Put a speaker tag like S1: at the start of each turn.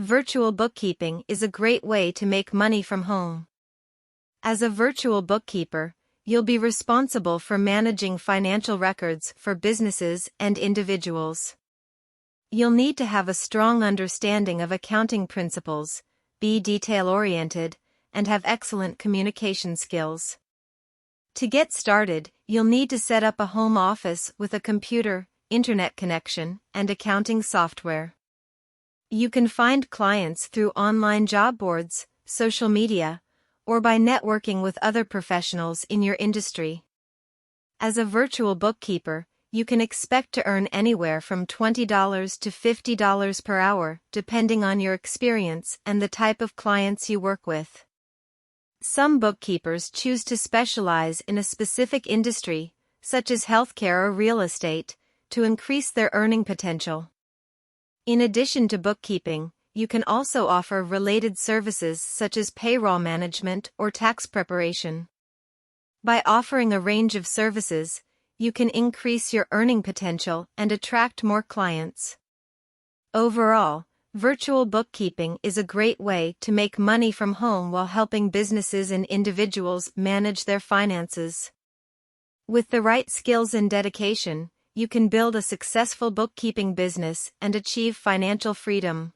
S1: Virtual bookkeeping is a great way to make money from home. As a virtual bookkeeper, you'll be responsible for managing financial records for businesses and individuals. You'll need to have a strong understanding of accounting principles, be detail-oriented, and have excellent communication skills. To get started, you'll need to set up a home office with a computer, internet connection, and accounting software. You can find clients through online job boards, social media, or by networking with other professionals in your industry. As a virtual bookkeeper, you can expect to earn anywhere from $20 to $50 per hour, depending on your experience and the type of clients you work with. Some bookkeepers choose to specialize in a specific industry, such as healthcare or real estate, to increase their earning potential. In addition to bookkeeping, you can also offer related services such as payroll management or tax preparation. By offering a range of services, you can increase your earning potential and attract more clients. Overall, virtual bookkeeping is a great way to make money from home while helping businesses and individuals manage their finances. With the right skills and dedication, you can build a successful bookkeeping business and achieve financial freedom.